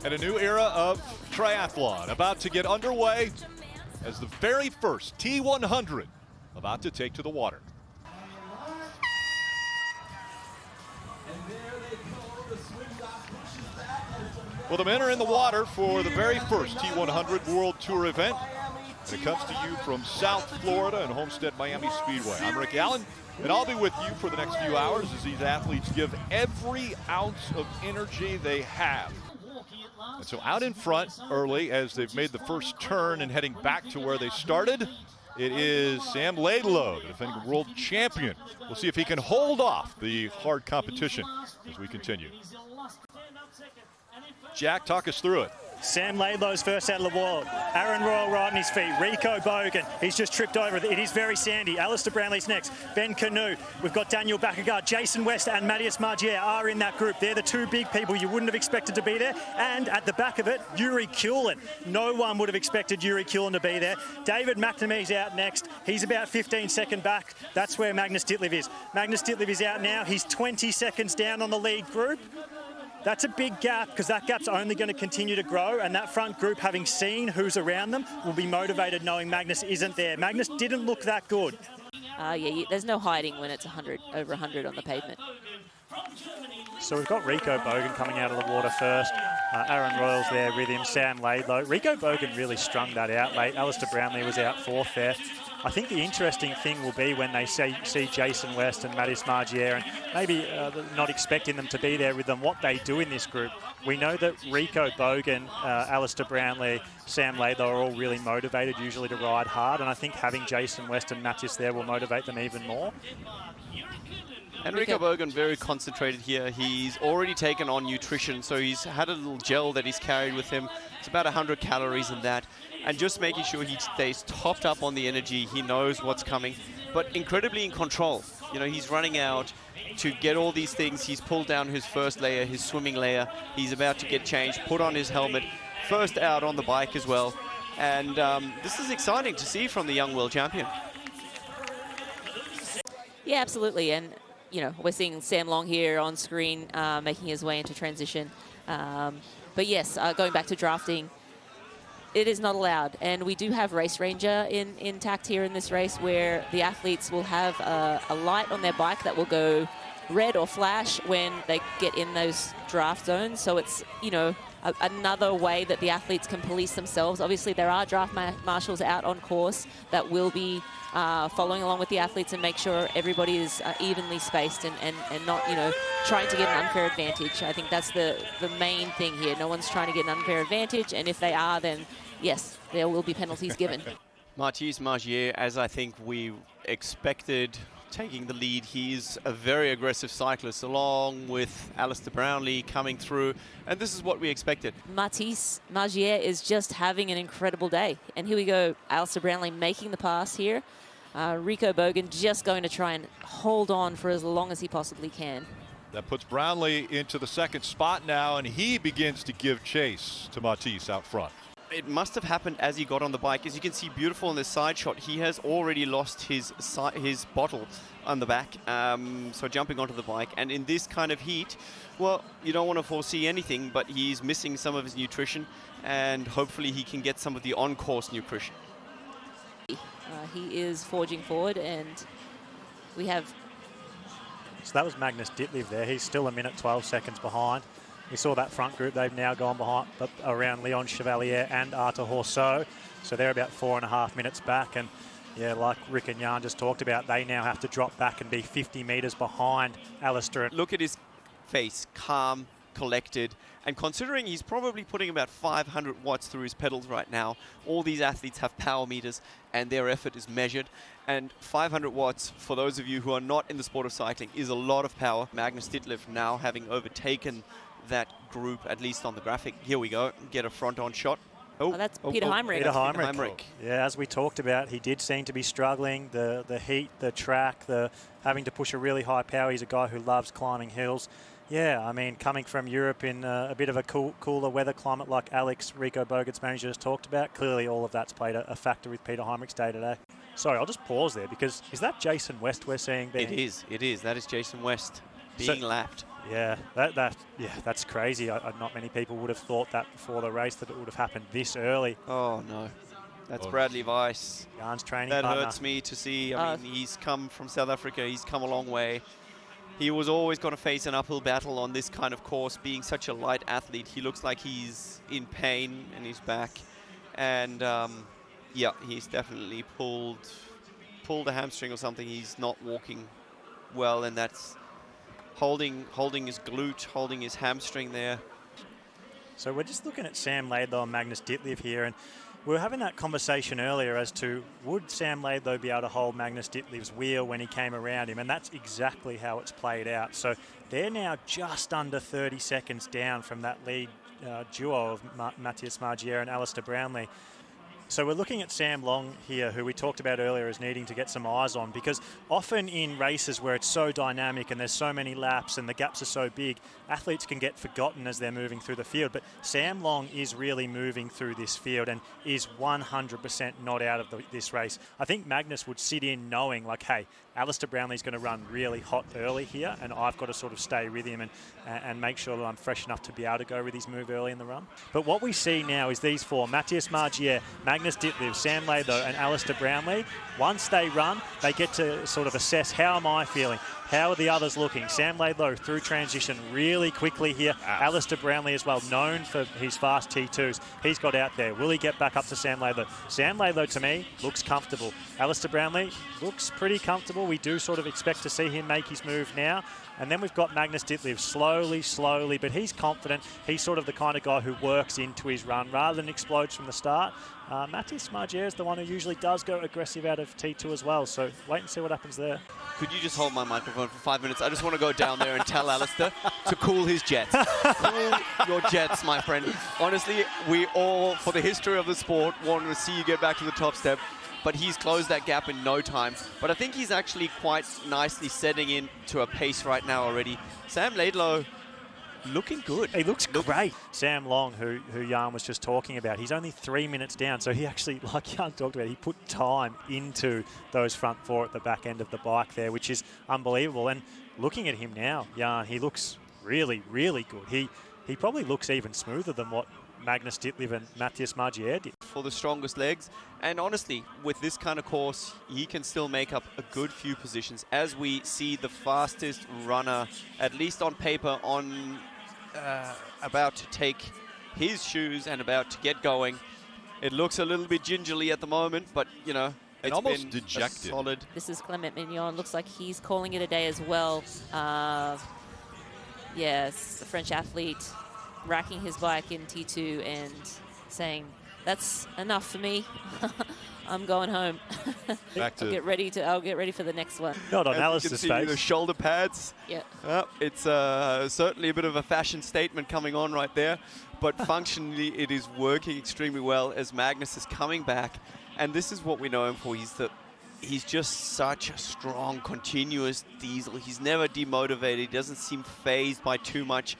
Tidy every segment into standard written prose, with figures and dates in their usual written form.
And a new era of triathlon about to get underway as the very first T100 about to take to the water. Well, the men are in the water for the very first T100 World Tour event. And it comes to you from South Florida and Homestead Miami Speedway. I'm Rick Allen, and I'll be with you for the next few hours as these athletes give every ounce of energy they have. And so out in front early as they've made the first turn and heading back to where they started, it is Sam Laidlow, the defending world champion. We'll see if he can hold off the hard competition as we continue. Jack, talk us through it. Sam Laidlow's first out of the wall. Aaron Royal right on his feet. Rico Bogan, he's just tripped over. It is very sandy. Alistair Brownlee's next. Ben Canoe. We've got Daniel Bakkegaard. Jason West and Matthias Margier are in that group. They're the two big people you wouldn't have expected to be there. And at the back of it, Yuri Kulin. No one would have expected Yuri Kulin to be there. David McNamee's out next. He's about 15 seconds back. That's where Magnus Ditlev is. Magnus Ditlev is out now. He's 20 seconds down on the lead group. That's a big gap because that gap's only going to continue to grow, and that front group, having seen who's around them, will be motivated knowing Magnus isn't there. Magnus didn't look that good. There's no hiding when it's 100, over 100 on the pavement. So we've got Rico Bogan coming out of the water first. Aaron Royal's there with him, Sam Laidlow. Rico Bogan really strung that out late. Alistair Brownlee was out fourth there. I think the interesting thing will be when they see Jason West and Matthias Margier, and maybe not expecting them to be there with them, what they do in this group. We know that Rico Bogan, Alistair Brownlee, Sam Laidlow are all really motivated usually to ride hard, and I think having Jason West and Matthias there will motivate them even more. And Rico Bogan very concentrated here. He's already taken on nutrition, so he's had a little gel that he's carried with him. It's about 100 calories in that. And just making sure he stays topped up on the energy. He knows what's coming, but incredibly in control. You know, he's running out to get all these things. He's pulled down his first layer, his swimming layer. He's about to get changed, put on his helmet, first out on the bike as well. And this is exciting to see from the young world champion. Yeah, absolutely. And, you know, we're seeing Sam Long here on screen making his way into transition. But yes, going back to drafting, it is not allowed. And we do have Race Ranger intact here in this race where the athletes will have a light on their bike that will go red or flash when they get in those draft zones. So it's, you know, another way that the athletes can police themselves. Obviously, there are draft marshals out on course that will be following along with the athletes and make sure everybody is evenly spaced and not, you know, trying to get an unfair advantage. I think that's the main thing here. No one's trying to get an unfair advantage, and if they are, then yes, there will be penalties given. Matthias Margier, as I think we expected, taking the lead. He's a very aggressive cyclist, along with Alistair Brownlee coming through, and this is what we expected. Matthias Margier is just having an incredible day. And here we go, Alistair Brownlee making the pass here. Rico Bogan just going to try and hold on for as long as he possibly can. That puts Brownlee into the second spot now, and he begins to give chase to Matthias out front. It must have happened as he got on the bike. As you can see, beautiful in this side shot, he has already lost his bottle on the back, so jumping onto the bike. And in this kind of heat, well, you don't want to foresee anything, but he's missing some of his nutrition, and hopefully he can get some of the on-course nutrition. He is forging forward, and we have... So that was Magnus Ditlev there. He's still 1:12 seconds behind. We saw that front group. They've now gone behind around Leon Chevalier and Arthur Horseau. So they're about 4.5 minutes back. And yeah, like Rick and Jan just talked about, they now have to drop back and be 50 metres behind Alistair. Look at his face, calm, collected. And considering he's probably putting about 500 watts through his pedals right now, all these athletes have power meters and their effort is measured. And 500 watts, for those of you who are not in the sport of cycling, is a lot of power. Magnus Ditlev now having overtaken that group, at least on the graphic. Here we go, get a front-on shot. That's Peter Heinrich. Peter Heinrich. Yeah, as we talked about, he did seem to be struggling. The heat, the track, the having to push a really high power. He's a guy who loves climbing hills. Yeah, I mean, coming from Europe in a bit of a cooler weather climate like Alex, Rico Bogan's manager, just talked about, clearly all of that's played a factor with Peter Heinrich's day today. Sorry, I'll just pause there because is that Jason West we're seeing? It is. That is Jason West being lapped. Yeah, that's crazy. Not many people would have thought that before the race, that it would have happened this early. Oh, no. That's Bradley Weiss. Jan's training That partner. hurts me to see. I mean, he's come from South Africa. He's come a long way. He was always going to face an uphill battle on this kind of course, being such a light athlete. He looks like he's in pain in his back. And, yeah, he's definitely pulled a hamstring or something. He's not walking well, and that's holding his glute, holding his hamstring there. So we're just looking at Sam Laidlaw and Magnus Ditlev here, and we were having that conversation earlier as to would Sam Laidlaw be able to hold Magnus Ditlev's wheel when he came around him, and that's exactly how it's played out. So they're now just under 30 seconds down from that lead duo of Matthias Margier and Alistair Brownlee. So we're looking at Sam Long here, who we talked about earlier as needing to get some eyes on, because often in races where it's so dynamic and there's so many laps and the gaps are so big, athletes can get forgotten as they're moving through the field. But Sam Long is really moving through this field and is 100% not out of this race. I think Magnus would sit in knowing, like, hey, Alistair Brownlee's going to run really hot early here, and I've got to sort of stay with him and make sure that I'm fresh enough to be able to go with his move early in the run. But what we see now is these four, Matthias Margier, Magnus Ditlev, Sam Laidlaw and Alistair Brownlee. Once they run, they get to sort of assess, how am I feeling? How are the others looking? Sam Laidlaw through transition really quickly here. Alistair Brownlee as well, known for his fast T2s. He's got out there. Will he get back up to Sam Laidlaw? Sam Laidlaw, to me, looks comfortable. Alistair Brownlee looks pretty comfortable. We do sort of expect to see him make his move now. And then we've got Magnus Ditlev slowly, but he's confident. He's sort of the kind of guy who works into his run rather than explodes from the start. Matthias Margier is the one who usually does go aggressive out of T2 as well, so wait and see what happens there. Could you just hold my microphone for 5 minutes? I just want to go down there and tell Alistair to cool his jets. Cool your jets, my friend. Honestly, we all, for the history of the sport, want to see you get back to the top step. But he's closed that gap in no time. But I think he's actually quite nicely setting into a pace right now already. Sam Laidlaw looking good. He looks great. Sam Long, who Jan was just talking about, he's only 3 minutes down. So he actually, like Jan talked about, he put time into those front four at the back end of the bike there, which is unbelievable. And looking at him now, Jan, he looks really good. He probably looks even smoother than what Magnus Ditlev and Matthias Margier did. For the strongest legs, and honestly, with this kind of course, he can still make up a good few positions. As we see the fastest runner, at least on paper, on about to take his shoes and about to get going. It looks a little bit gingerly at the moment, but you know, it's almost been dejected. Solid. This is Clement Mignon. Looks like he's calling it a day as well. Yes, the French athlete racking his bike in T2 and saying, that's enough for me. I'm going home. Back to I'll get ready for the next one. Not on As Alistair's you can see, face. the shoulder pads. Yeah. It's certainly a bit of a fashion statement coming on right there, but functionally it is working extremely well as Magnus is coming back. And this is what we know him for. He's just such a strong, continuous diesel. He's never demotivated. He doesn't seem phased by too much.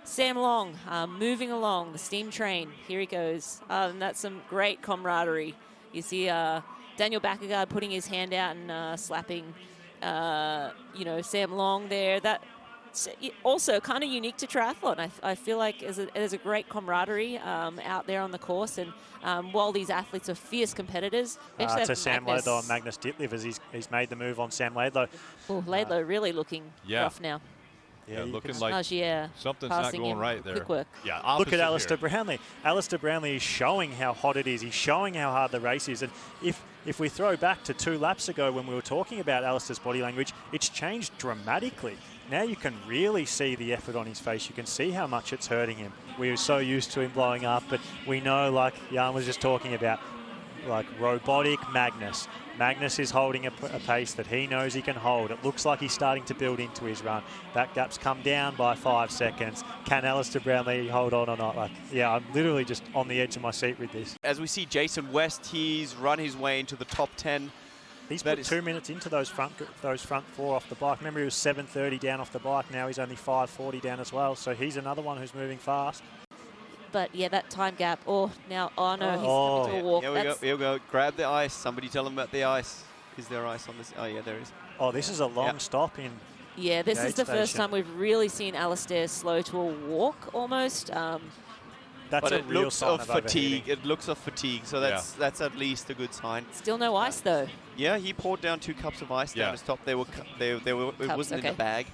Sam Long moving along the steam train. Here he goes. And that's some great camaraderie. You see Daniel Bakkegaard putting his hand out and slapping, Sam Long there. That's also kind of unique to triathlon. I feel like there's a great camaraderie out there on the course. And while these athletes are fierce competitors, so Sam Laidlaw and Magnus Ditlev as he's made the move on Sam Laidlaw. Oh, Laidlaw really looking rough now. Yeah, looking like something's not going right there. Quick work. Yeah, look at Alistair Brownlee. Alistair Brownlee is showing how hot it is. He's showing how hard the race is. And if we throw back to 2 laps ago when we were talking about Alistair's body language, it's changed dramatically. Now you can really see the effort on his face. You can see how much it's hurting him. We were so used to him blowing up, but we know, like Jan was just talking about, like robotic Magnus. Magnus is holding a pace that he knows he can hold. It looks like he's starting to build into his run. That gap's come down by 5 seconds. Can Alistair Brownlee hold on or not? I'm literally just on the edge of my seat with this. As we see Jason West, he's run his way into the top 10. He's put 2 minutes into those front 4 off the bike. Remember, he was 7:30 down off the bike. Now he's only 5:40 down as well. So he's another one who's moving fast. But yeah, that time gap. He's coming to a walk. Here we go. Grab the ice. Somebody tell him about the ice. Is there ice on this? Oh yeah, there is. Oh, this is a long stop in Yeah, this is the first station. time we've really seen Alistair slow to a walk almost. That's But a it real looks sign of overheating. fatigue. It looks of fatigue, so that's at least a good sign. Still no ice though. Yeah, he poured down 2 cups of ice down his top. They were it wasn't in the bag.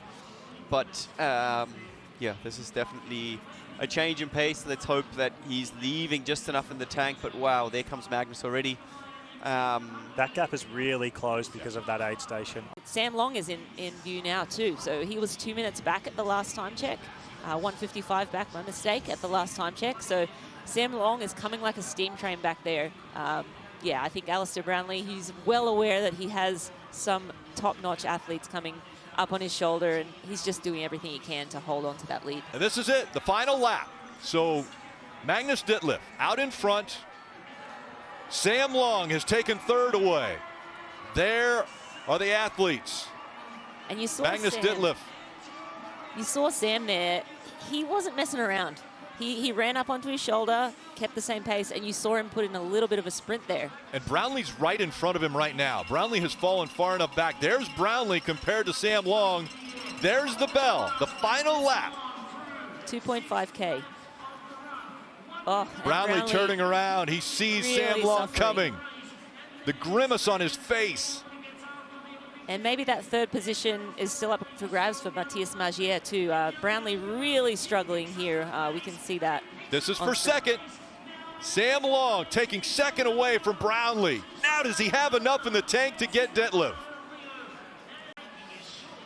But yeah, this is definitely a change in pace. Let's hope that he's leaving just enough in the tank. But wow, there comes Magnus already. That gap is really closed because of that aid station. Sam Long is in view now too. So he was 2 minutes back at the last time check. 1:55 back, my mistake, at the last time check. So Sam Long is coming like a steam train back there. Yeah, I think Alistair Brownlee, he's well aware that he has some top-notch athletes coming up on his shoulder, and he's just doing everything he can to hold on to that lead. And this is it, the final lap. So Magnus Ditlev out in front. Sam Long has taken third away. There are the athletes. And you saw Magnus Sam, Ditlev. You saw Sam there. He wasn't messing around. He ran up onto his shoulder, kept the same pace, and you saw him put in a little bit of a sprint there. And Brownlee's right in front of him right now. Brownlee has fallen far enough back. There's Brownlee compared to Sam Long. There's the bell, the final lap. 2.5K. Oh, Brownlee turning around. He sees really Sam Long suffering. coming. The grimace on his face. And maybe that third position is still up for grabs for Matthias Magier too. Brownlee really struggling here. We can see that. This is for second. Sam Long taking second away from Brownlee. Now does he have enough in the tank to get Ditlev?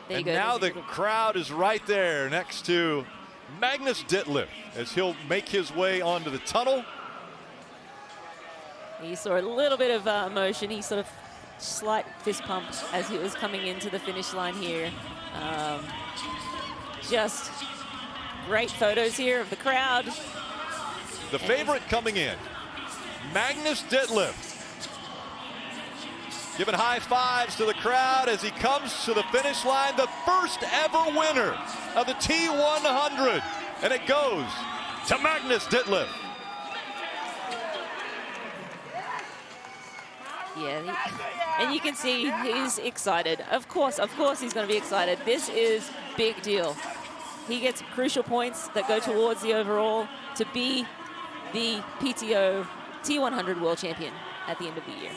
There you And go. now There's the a crowd is right there next to Magnus Ditlev as he'll make his way onto the tunnel. You saw a little bit of emotion. He sort of slight fist pump as he was coming into the finish line here. Just great photos here of the crowd. The favorite coming in, Magnus Ditlev. Giving high fives to the crowd as he comes to the finish line, the first ever winner of the T100. And it goes to Magnus Ditlev. Yeah, and you can see he's excited. Of course he's going to be excited. This is big deal. He gets crucial points that go towards the overall to be the PTO T100 World Champion at the end of the year.